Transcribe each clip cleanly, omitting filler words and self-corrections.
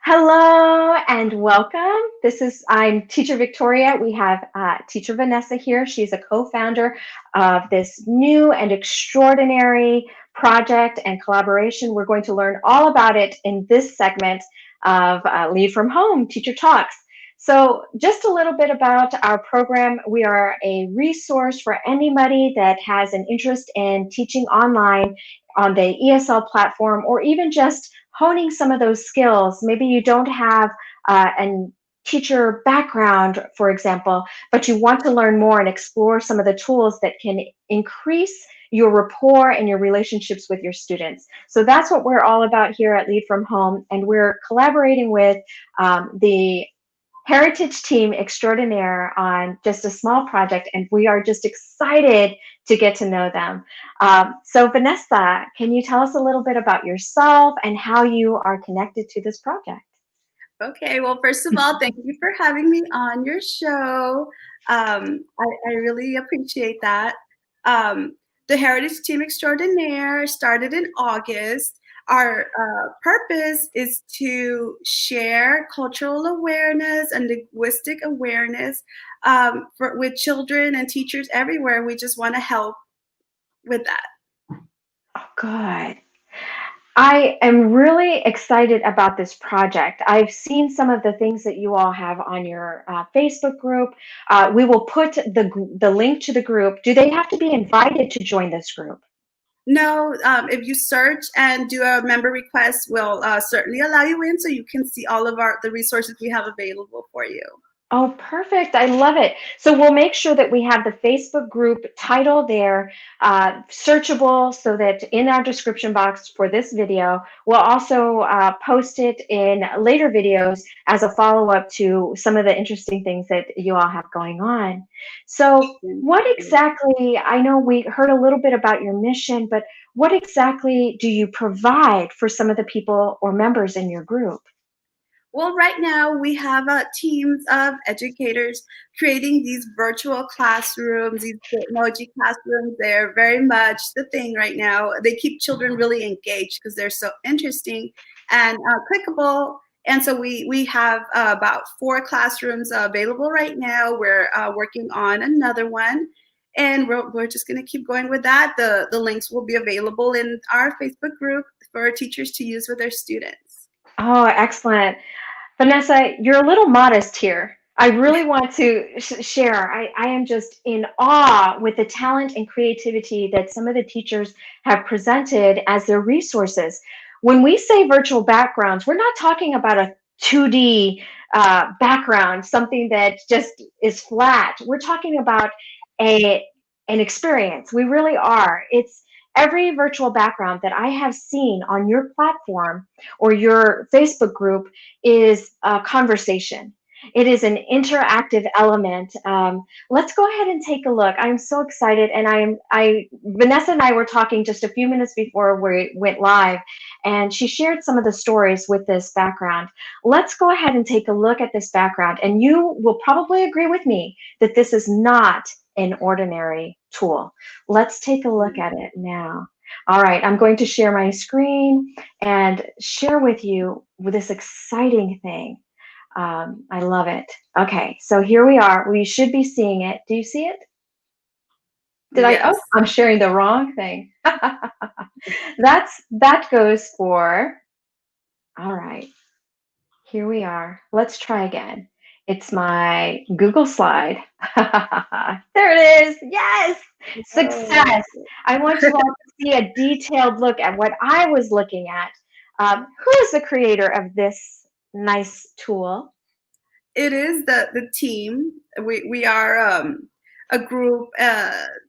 Hello and welcome. I'm Teacher Victoria. We have Teacher Vanessa here. She's a co-founder of this new and extraordinary project and collaboration. We're going to learn all about it in this segment of Lead from Home, Teacher Talks. So just a little bit about our program. We are a resource for anybody that has an interest in teaching online on the ESL platform, or even just honing some of those skills. Maybe you don't have a teacher background, for example, but you want to learn more and explore some of the tools that can increase your rapport and your relationships with your students. So that's what we're all about here at Lead from Home, and we're collaborating with the Heritage Team Extraordinaire on just a small project, and we are just excited to get to know them. So Vanessa, can you tell us a little bit about yourself and how you are connected to this project? Okay, well, first of all, thank you for having me on your show. I really appreciate that. The Heritage Team Extraordinaire started in August. Our purpose is to share cultural awareness and linguistic awareness with children and teachers everywhere. We just want to help with that. Oh, good. I am really excited about this project. I've seen some of the things that you all have on your Facebook group. We will put the link to the group. Do they have to be invited to join this group? No, if you search and do a member request, we'll certainly allow you in so you can see all of the resources we have available for you. Oh, perfect. I love it. So we'll make sure that we have the Facebook group title there, searchable, so that in our description box for this video, we'll also post it in later videos as a follow-up to some of the interesting things that you all have going on. So what exactly, I know we heard a little bit about your mission, but what exactly do you provide for some of the people or members in your group? Well, right now we have teams of educators creating these virtual classrooms, these emoji classrooms. They're very much the thing right now. They keep children really engaged because they're so interesting and clickable. And so we have about 4 classrooms available right now. We're working on another one. And we're just going to keep going with that. The links will be available in our Facebook group for teachers to use with their students. Oh, excellent. Vanessa, you're a little modest here. I really want to share. I am just in awe with the talent and creativity that some of the teachers have presented as their resources. When we say virtual backgrounds, we're not talking about a 2D background, something that just is flat. We're talking about a an experience. We really are. It's every virtual background that I have seen on your platform or your Facebook group is a conversation. It is an interactive element. Let's go ahead and take a look. I'm so excited, and Vanessa and I were talking just a few minutes before we went live, and she shared some of the stories with this background. Let's go ahead and take a look at this background, and you will probably agree with me that this is not an ordinary tool. Let's take a look at it now. All right, I'm going to share my screen and share with you this exciting thing. I love it. Okay, so here we are. We should be seeing it. Do you see it? Yes. Oh, I'm sharing the wrong thing. That goes for, all right, here we are. Let's try again. It's my Google slide. There it is. Yes, success. I want you all to see a detailed look at what I was looking at. Who is the creator of this nice tool? It is the team. We are a group.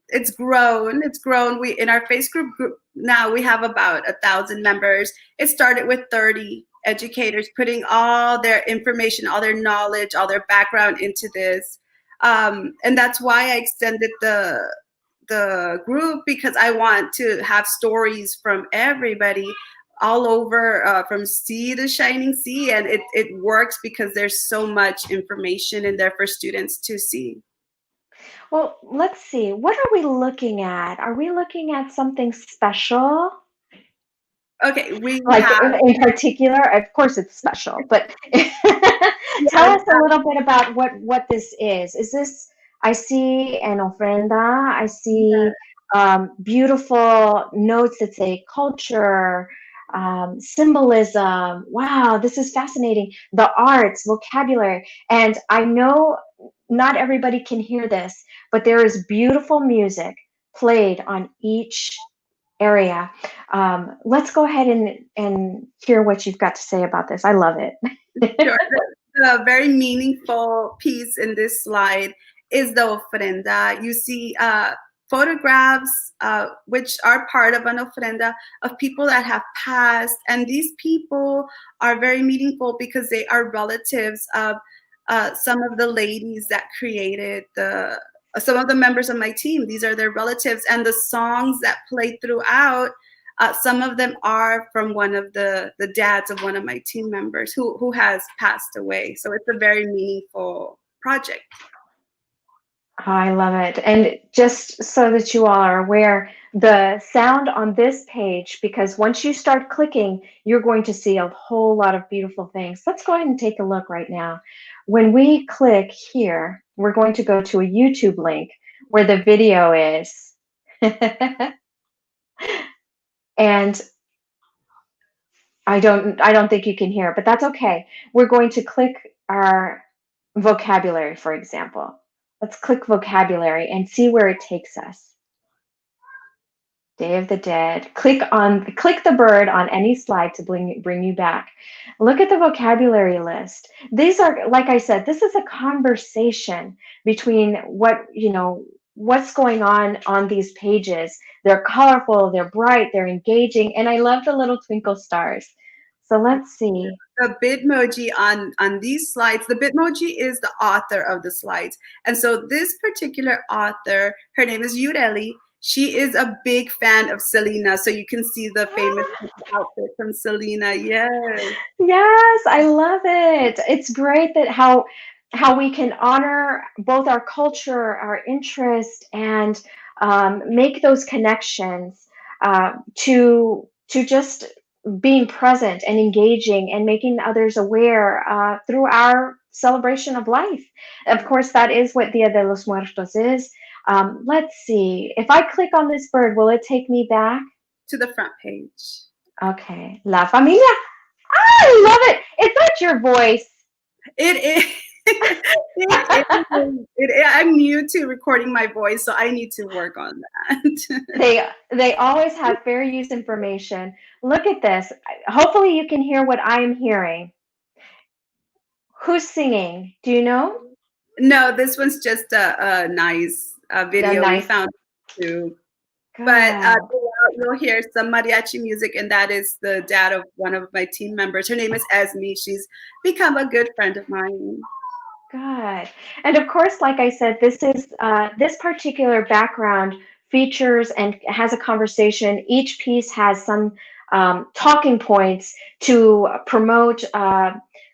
It's grown. It's grown. We in our Facebook group now we have about 1,000 members. It started with 30 educators putting all their information, all their knowledge, all their background into this, and that's why I extended the group, because I want to have stories from everybody all over, from sea to shining sea, and it works because there's so much information in there for students to see. Well, let's see. What are we looking at? Are we looking at something special? Okay, we Like have, in particular, of course it's special, but tell yes, us a little bit about what this is. Is this, I see an ofrenda, I see beautiful notes that say culture, symbolism. Wow, this is fascinating. The arts, vocabulary. And I know not everybody can hear this, but there is beautiful music played on each area. Let's go ahead and hear what you've got to say about this. I love it. sure. The very meaningful piece in this slide is the ofrenda. You see photographs which are part of an ofrenda of people that have passed, and these people are very meaningful because they are relatives of some of the ladies that created some of the members of my team. These are their relatives, and the songs that play throughout, some of them are from one of the dads of one of my team members who has passed away. So it's a very meaningful project. Oh, I love it. And just so that you all are aware, the sound on this page, because once you start clicking, you're going to see a whole lot of beautiful things. Let's go ahead and take a look right now. When we click here, we're going to go to a YouTube link where the video is. And I don't think you can hear it, but that's okay. We're going to click our vocabulary, for example. Let's click vocabulary and see where it takes us. Day of the Dead. Click the bird on any slide to bring you back. Look at the vocabulary list. These are, like I said, this is a conversation between what's going on these pages. They're colorful, they're bright, they're engaging, and I love the little twinkle stars. So let's see. The Bitmoji on these slides, the Bitmoji is the author of the slides. And so this particular author, her name is Yureli. She is a big fan of Selena. So you can see the famous outfit from Selena. Yes. Yes, I love it. It's great that how we can honor both our culture, our interest, and make those connections to just being present and engaging and making others aware through our celebration of life. Of course, that is what Dia de los Muertos is. Let's see. If I click on this bird, will it take me back? To the front page. Okay. La Familia. I love it. Is that your voice? It is. I'm new to recording my voice, so I need to work on that. They always have fair use information. Look at this. Hopefully you can hear what I'm hearing. Who's singing? Do you know? No, this one's just a nice video we Nice. found too. Good. But you'll hear some mariachi music, and that is the dad of one of my team members. Her name is Esme. She's become a good friend of mine. Good. And of course, like I said, this particular background features and has a conversation. Each piece has some talking points to promote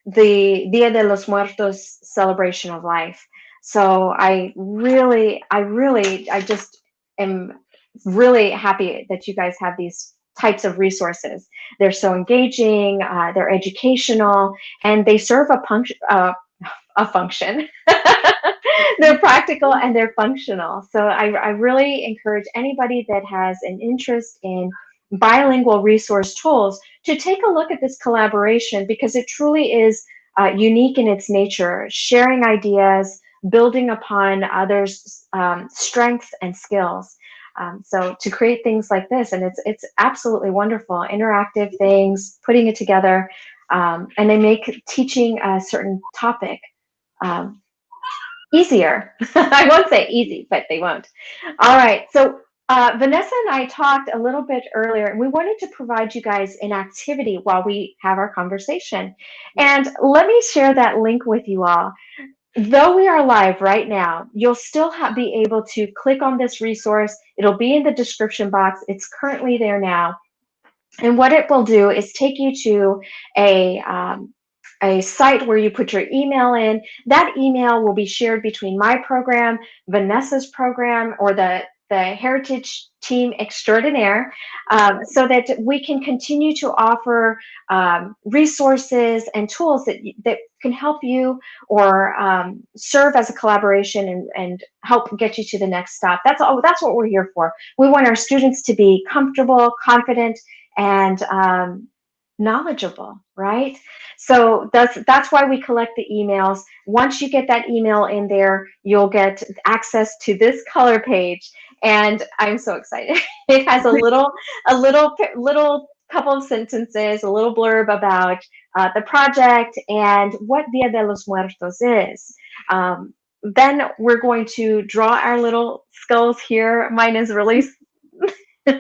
the Dia de los Muertos celebration of life. So I just am really happy that you guys have these types of resources. They're so engaging, they're educational, and they serve a function. They're practical and they're functional. So I really encourage anybody that has an interest in bilingual resource tools to take a look at this collaboration, because it truly is unique in its nature, sharing ideas, building upon others' strengths and skills. So to create things like this, and it's absolutely wonderful, interactive things, putting it together, and they make teaching a certain topic easier. I won't say easy, but they won't. All right. So Vanessa and I talked a little bit earlier, and we wanted to provide you guys an activity while we have our conversation. And let me share that link with you all. Though we are live right now, you'll still be able to click on this resource. It'll be in the description box. It's currently there now. And what it will do is take you to a site where you put your email in. That email will be shared between my program, Vanessa's program, or the the Heritage Team Extraordinaire, so that we can continue to offer resources and tools that can help you or serve as a collaboration and help get you to the next stop. That's what we're here for. We want our students to be comfortable, confident, and knowledgeable, right? So that's why we collect the emails. Once you get that email in there, you'll get access to this color page, and I'm so excited. It has a little couple of sentences, a little blurb about the project and what Dia de los Muertos is. Then we're going to draw our little skulls here. Mine is really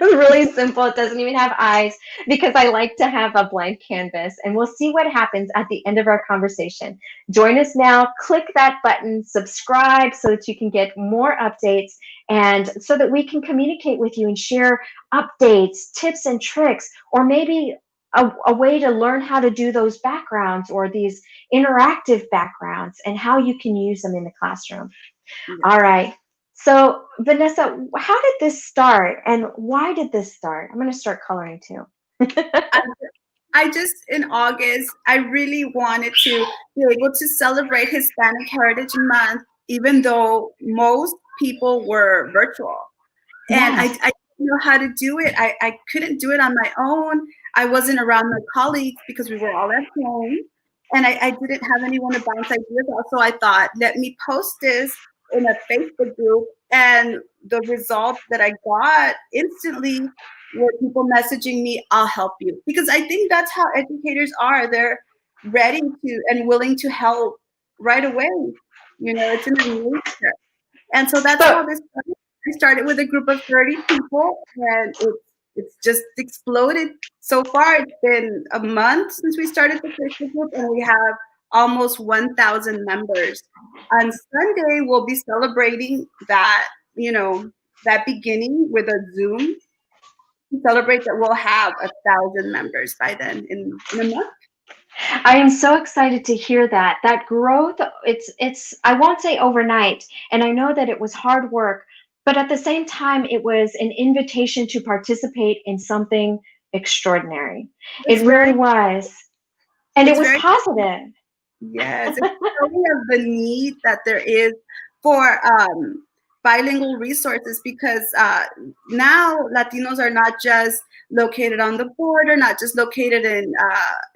really simple. It doesn't even have eyes because I like to have a blank canvas, and we'll see what happens at the end of our conversation. Join us now, click that button, subscribe so that you can get more updates and so that we can communicate with you and share updates, tips and tricks, or maybe a way to learn how to do those backgrounds or these interactive backgrounds and how you can use them in the classroom. Yeah. All right. So, Vanessa, how did this start and why did this start? I'm going to start coloring too. I just, in August, I really wanted to be able to celebrate Hispanic Heritage Month, even though most people were virtual. And Yes. I didn't know how to do it. I couldn't do it on my own. I wasn't around my colleagues because we were all at home. And I didn't have anyone to bounce ideas off. So I thought, let me post this in a Facebook group. And the result that I got instantly were people messaging me, I'll help you. Because I think that's how educators are. They're ready to and willing to help right away. You know, it's in their nature. And so that's how this started. I started with a group of 30 people, and it's just exploded. So far, it's been a month since we started the Facebook group, and we have almost 1,000 members. On Sunday, we'll be celebrating that, that beginning with a Zoom to celebrate that we'll have 1,000 members by then in a month. I am so excited to hear that growth. It's I won't say overnight, and I know that it was hard work, but at the same time, it was an invitation to participate in something extraordinary. It's It really very, was, and it it's was very positive. Yes, it's showing of the need that there is for bilingual resources because now Latinos are not just located on the border, not just located in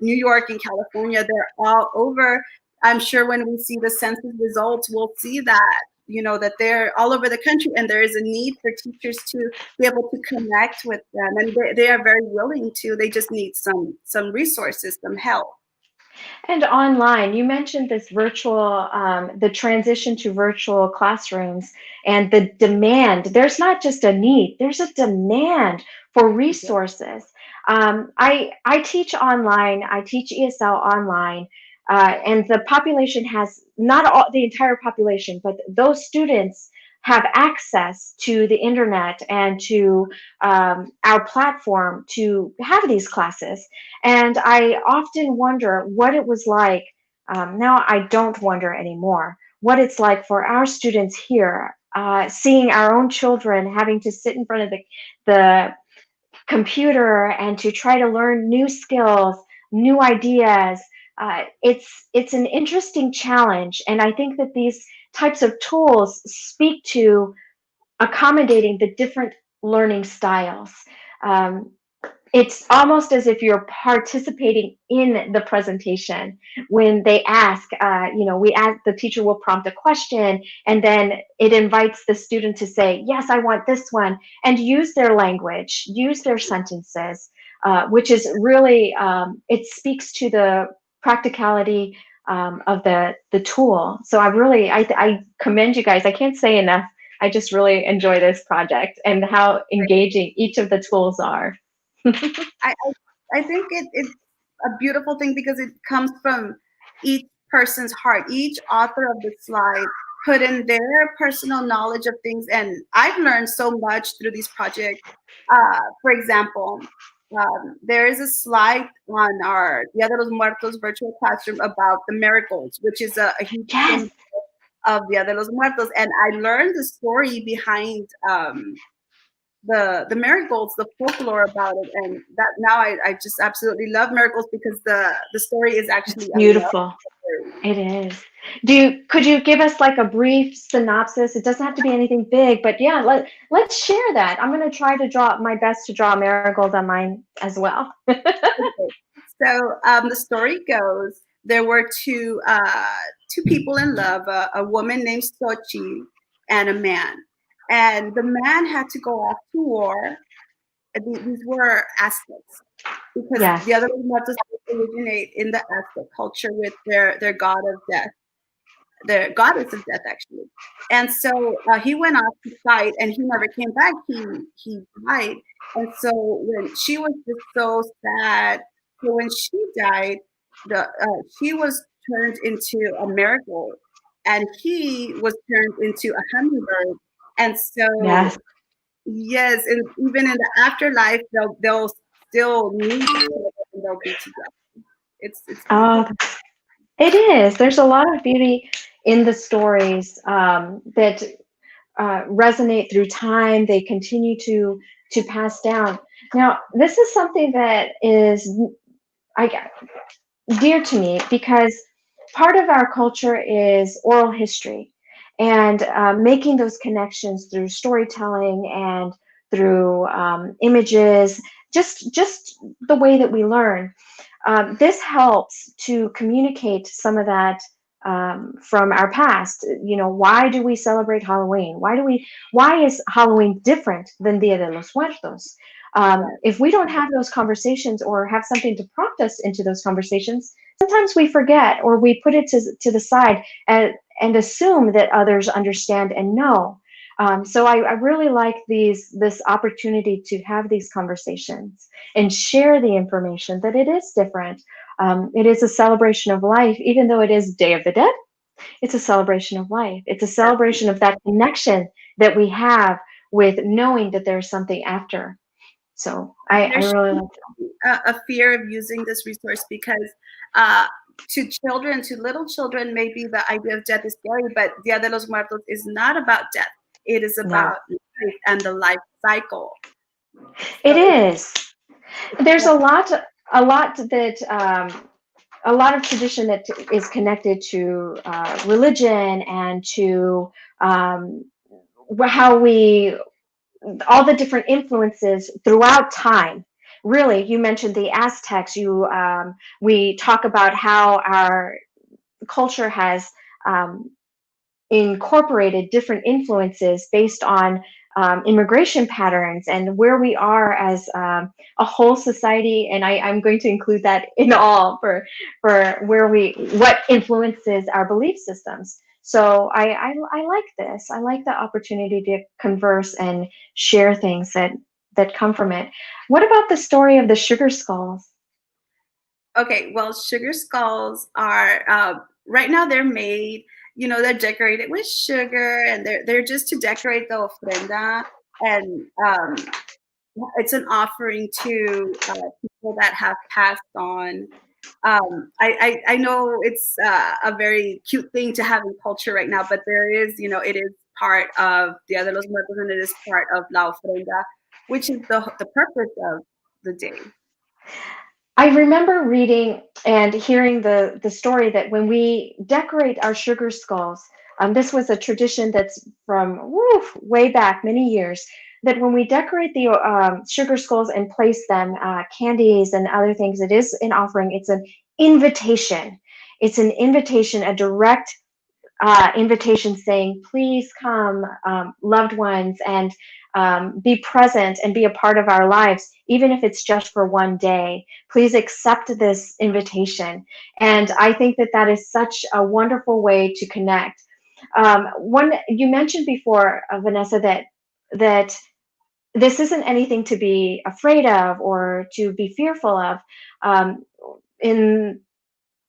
New York and California, they're all over. I'm sure when we see the census results, we'll see that, that they're all over the country and there is a need for teachers to be able to connect with them. And they are very willing to, they just need some resources, some help. And online, you mentioned this the transition to virtual classrooms and the demand. There's not just a need, there's a demand for resources. I teach online, I teach ESL online, and the population has not all, the entire population, but those students have access to the internet and to our platform to have these classes. And I often wonder what it was like. Now I don't wonder anymore what it's like for our students here, seeing our own children having to sit in front of the computer and to try to learn new skills, new ideas. It's an interesting challenge, and I think that these types of tools speak to accommodating the different learning styles. Um, it's almost as if you're participating in the presentation when they ask, the teacher will prompt a question and then it invites the student to say, yes, I want this one, and use their language, use their sentences, which is really, it speaks to the practicality of the tool. So I commend you guys. I can't say enough. I just really enjoy this project and how engaging each of the tools are. I think it's a beautiful thing because it comes from each person's heart. Each author of the slide put in their personal knowledge of things, and I've learned so much through these projects. For example, there is a slide on our Dia de los Muertos virtual classroom about the marigolds, which is a huge Yes. symbol of Dia de los Muertos, and I learned the story behind the marigolds, the folklore about it, and that now I just absolutely love marigolds because the story is actually a love Beautiful. story. It is. Could you give us like a brief synopsis? It doesn't have to be anything big, but yeah, let's share that. I'm going to try to draw my best to draw a marigold on mine as well. Okay. So the story goes, there were two people in love, a woman named Sochi and a man. And the man had to go off to war. These were Aztecs, because the Yes. other Muertos originate in the Aztec culture with their god of death, their goddess of death, actually. And so he went off to fight, and he never came back. He died, and so when she was just so sad. So when she died, she was turned into a marigold, and he was turned into a hummingbird. And so Yes. yes, and even in the afterlife, they'll still meet each other and they'll be together. It's beautiful. Oh, it is. There's a lot of beauty in the stories that resonate through time. They continue to pass down. Now, this is something that is I, dear to me because part of our culture is oral history and making those connections through storytelling and through images, just the way that we learn. This helps to communicate some of that from our past. You know, why do we celebrate Halloween? Why is Halloween different than Dia de los Muertos? If we don't have those conversations or have something to prompt us into those conversations, sometimes we forget or we put it to the side and assume that others understand and know. So I really like this opportunity to have these conversations and share the information that it is different. It is a celebration of life, even though it is Day of the Dead. It's a celebration of life. It's a celebration of that connection that we have with knowing that there's something after. So I There should really like be a fear of using this resource because uh, to children, to little children, maybe the idea of death is scary, but Dia de los Muertos is not about death. It is no. about life and the life cycle. It So is. There's it's a lot that a lot of tradition that is connected to religion and to how we all the different influences throughout time. Really, you mentioned the Aztecs. We talk about how our culture has um, incorporated different influences based on immigration patterns and where we are as a whole society. And I'm going to include that in all for what influences our belief systems. So I like this. I like the opportunity to converse and share things that come from it. What about the story of the sugar skulls? okay. Well, sugar skulls are right now they're made. You know, they're decorated with sugar, and they're just to decorate the ofrenda, and it's an offering to people that have passed on. I know it's a very cute thing to have in culture right now, but there is, you know, it is part of Dia de los Muertos, and it is part of La Ofrenda, which is the purpose of the day. I remember reading and hearing the story that when we decorate our sugar skulls, this was a tradition that's from way back many years. That when we decorate the sugar skulls and place them, candies and other things, it is an offering. It's an invitation. It's an invitation, a direct invitation saying, please come, loved ones, and be present and be a part of our lives, even if it's just for one day. Please accept this invitation. And I think that that is such a wonderful way to connect. One you mentioned before, Vanessa, that this isn't anything to be afraid of or to be fearful of. In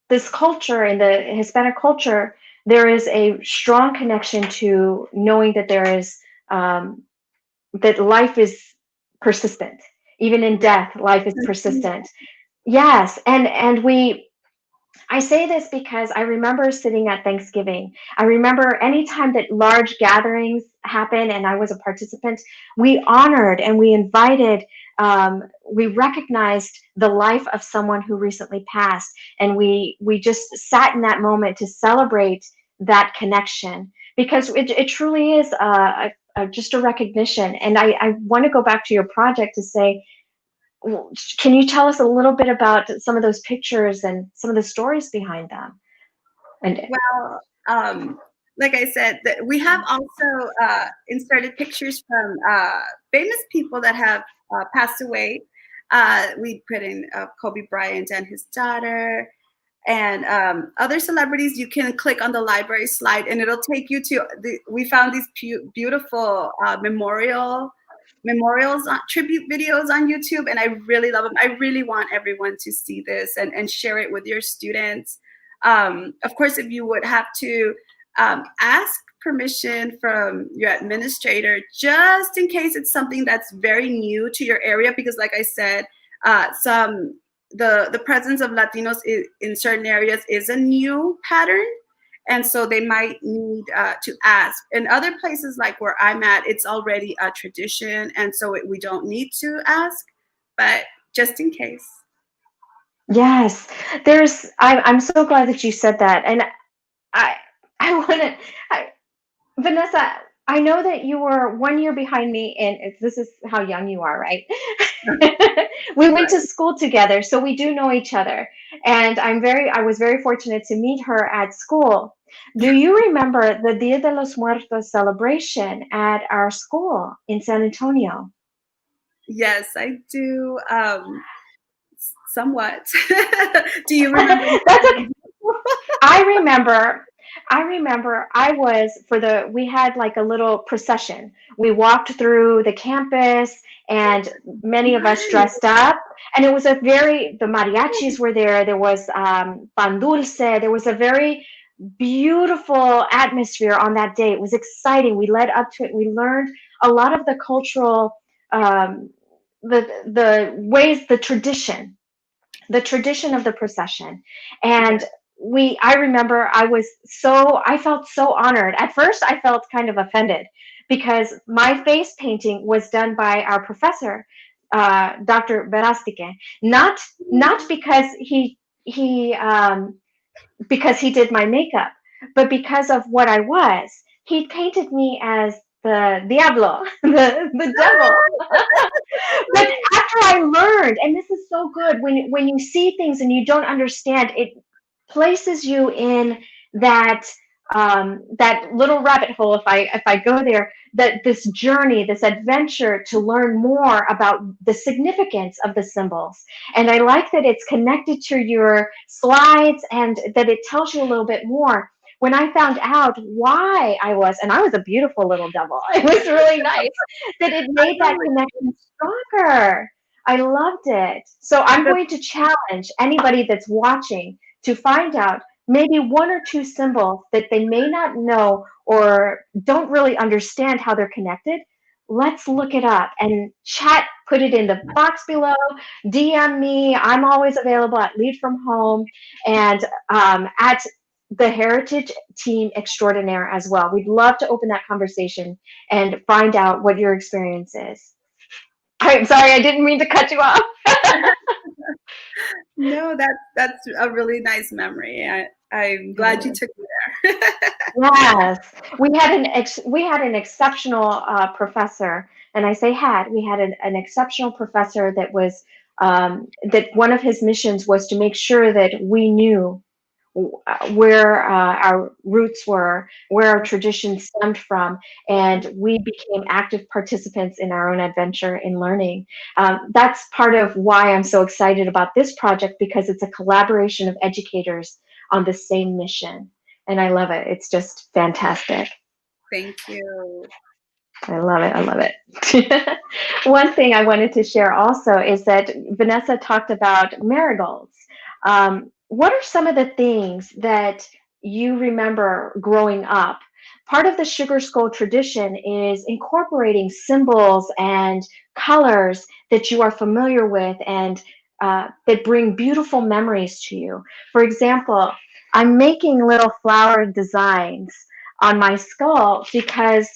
this culture, in the Hispanic culture, there is a strong connection to knowing that there is that life is persistent. Even in death, life is persistent. Yes, and we I say this because I remember sitting at Thanksgiving. I remember anytime that large gatherings happen and I was a participant, we honored and we invited, we recognized the life of someone who recently passed. And we just sat in that moment to celebrate that connection because it truly is just a recognition. And I want to go back to your project to say, can you tell us a little bit about some of those pictures and some of the stories behind them? And Well, like I said, that we have also inserted pictures from famous people that have passed away. We put in Kobe Bryant and his daughter, and other celebrities. You can click on the library slide, and it'll take you to we found these beautiful memorials tribute videos on YouTube, and I really love them. I really want everyone to see this and share it with your students. Of course, if you would have to ask permission from your administrator, just in case it's something that's very new to your area, because like I said, the presence of Latinos in certain areas is a new pattern. And so they might need to ask. In other places like where I'm at, it's already a tradition. And so we don't need to ask, but just in case. yes, I'm so glad that you said that. And I, I want to, Vanessa, I know that you were 1 year behind me, and this is how young you are, right? We went Right. to school together, so we do know each other. And I was very fortunate to meet her at school. Do you remember the Dia de los Muertos celebration at our school in San Antonio? Yes, I do. Somewhat. Do you remember? That's okay. I remember, I was we had like a little procession. We walked through the campus and many of us Nice. dressed up. And it was the mariachis were there. There was pan dulce. There was a very beautiful atmosphere on that day. It was exciting. We led up to it. We learned a lot of the cultural, um, the ways, the tradition of the procession. And Yes. I remember I felt so honored. At first I felt kind of offended because my face painting was done by our professor, Dr. Verastique. Not because he because he did my makeup, but because of what I was. He painted me as the diablo, the devil. But after I learned, and this is so good, when you see things and you don't understand, it places you in that that little rabbit hole. If I go there, that this journey, this adventure to learn more about the significance of the symbols. And I like that it's connected to your slides and that it tells you a little bit more. When I found out why and I was a beautiful little devil, it was really nice that it made that connection stronger. I loved it. So I'm The going to challenge anybody that's watching to find out maybe one or two symbols that they may not know or don't really understand how they're connected. Let's look it up and chat, put it in the box below, DM me. I'm always available at Lead From Home and at the Heritage Team Extraordinaire as well. We'd love to open that conversation and find out what your experience is. I'm sorry, I didn't mean to cut you off. No, that's a really nice memory. I'm glad you took me there. Yes, we had an exceptional professor, and I say had. We had an exceptional professor that was that one of his missions was to make sure that we knew where our roots were, where our traditions stemmed from, and we became active participants in our own adventure in learning. That's part of why I'm so excited about this project because it's a collaboration of educators on the same mission. And I love it. It's just fantastic. Thank you. I love it. I love it. One thing I wanted to share also is that Vanessa talked about marigolds. What are some of the things that you remember growing up? Part of the Sugar Skull tradition is incorporating symbols and colors that you are familiar with and that bring beautiful memories to you. For example, I'm making little flower designs on my skull because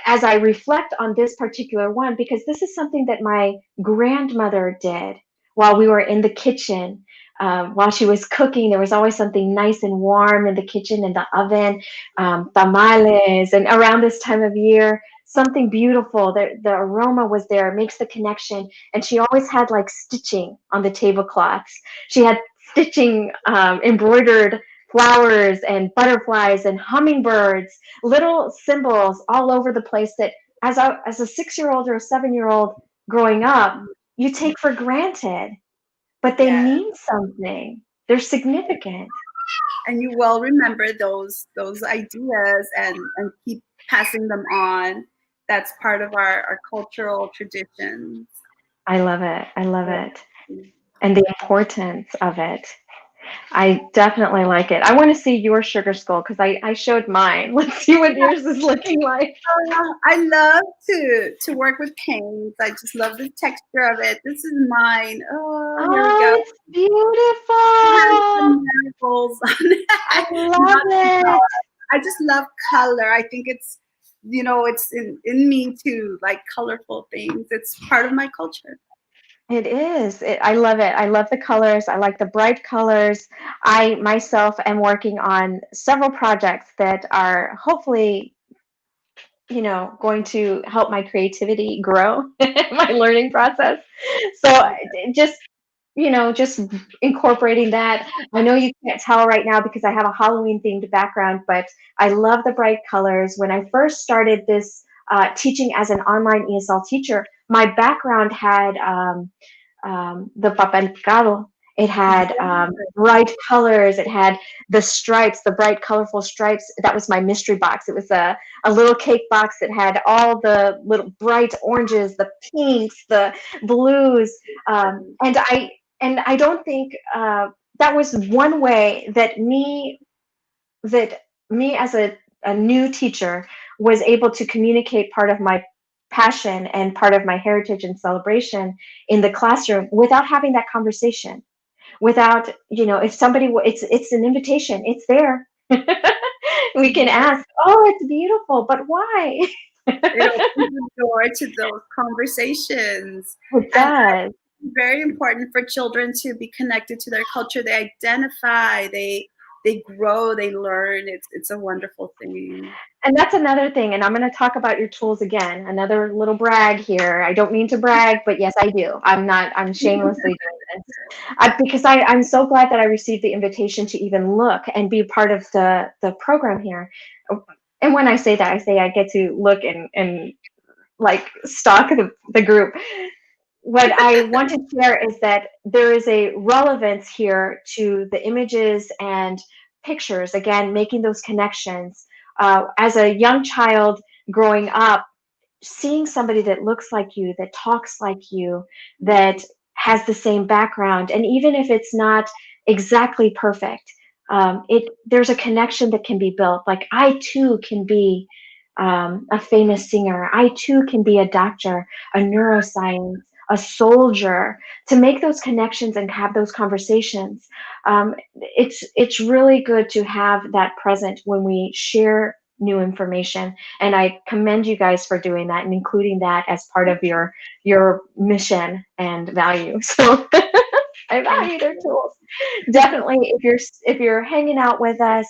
as I reflect on this particular one, because this is something that my grandmother did while we were in the kitchen. While she was cooking, there was always something nice and warm in the kitchen, in the oven, tamales, and around this time of year, something beautiful. The aroma was there, it makes the connection. And she always had like stitching on the tablecloths. She had stitching, embroidered flowers and butterflies and hummingbirds, little symbols all over the place that as a 6-year-old or a 7-year-old growing up, you take for granted, but they Yeah. mean something. They're significant. And you will remember those ideas and keep passing them on. That's part of our cultural traditions. I love it. I love it. And the importance of it. I definitely like it. I want to see your sugar skull because I showed mine. Let's see what yours is looking like. I love to work with paints. I just love the texture of it. This is mine. Oh, here we go. It's beautiful. Marigolds on it. I love it. I just love color. I think it's, it's in me to like colorful things. It's part of my culture. It is. I love it. I love the colors. I like the bright colors. I myself am working on several projects that are hopefully, going to help my creativity grow, my learning process. So just incorporating that. I know you can't tell right now because I have a Halloween themed background, but I love the bright colors. When I first started this teaching as an online ESL teacher, my background had the papel picado. It had bright colors. It had the stripes, the bright, colorful stripes. That was my mystery box. It was a little cake box that had all the little bright oranges, the pinks, the blues, and I don't think that was one way that me as a new teacher was able to communicate part of my passion and part of my heritage and celebration in the classroom without having that conversation. Without, if somebody, it's an invitation, it's there. We can ask, oh, it's beautiful, but why? It opens the door to those conversations. It does. It's very important for children to be connected to their culture. They identify, they grow, they learn. It's a wonderful thing. And that's another thing. And I'm going to talk about your tools again. Another little brag here. I don't mean to brag, but yes, I do. I'm shamelessly doing this because I'm so glad that I received the invitation to even look and be part of the program here. And when I say that, I say I get to look and like stalk the group. What I want to share is that there is a relevance here to the images and pictures, again, making those connections. As a young child growing up, seeing somebody that looks like you, that talks like you, that has the same background, and even if it's not exactly perfect, there's a connection that can be built. Like I too can be a famous singer. I too can be a doctor, a neuroscience, a soldier. To make those connections and have those conversations, it's really good to have that present when we share new information. And I commend you guys for doing that and including that as part of your mission and value. So I value their tools. Definitely, if you're hanging out with us,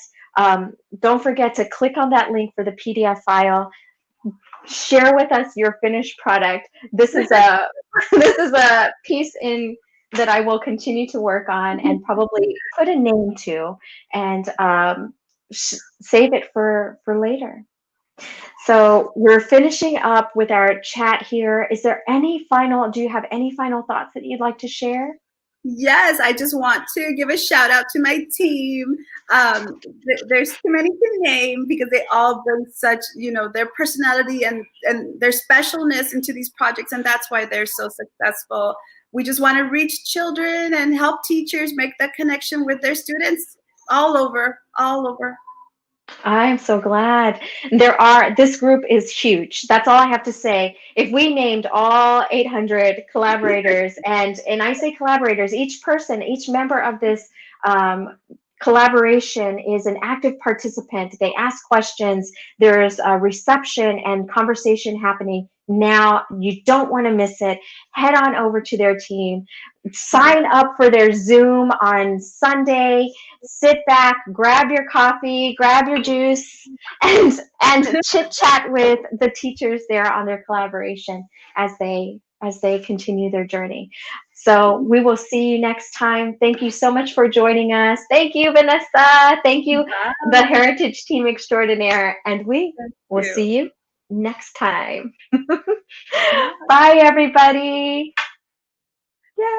don't forget to click on that link for the PDF file. Share with us your finished product. This is a piece in that I will continue to work on and probably put a name to, and save it for later. So we're finishing up with our chat here. Do you have any final thoughts that you'd like to share? Yes, I just want to give a shout out to my team. There's too many to name because they all bring such, their personality and their specialness into these projects, and that's why they're so successful. We just want to reach children and help teachers make that connection with their students all over. I'm so glad. This group is huge. That's all I have to say. If we named all 800 collaborators, and I say collaborators, each person, each member of this um, collaboration is an active participant. They ask questions. There's a reception and conversation happening now. You don't want to miss it. Head on over to their team. Sign up for their Zoom on Sunday. Sit back, grab your coffee, grab your juice, and chit chat with the teachers there on their collaboration as they continue their journey. So we will see you next time. Thank you so much for joining us. Thank you, Vanessa. Thank you, the Bye. Heritage Team Extraordinaire, and we Thank will you. see you next time. Bye. Bye, everybody.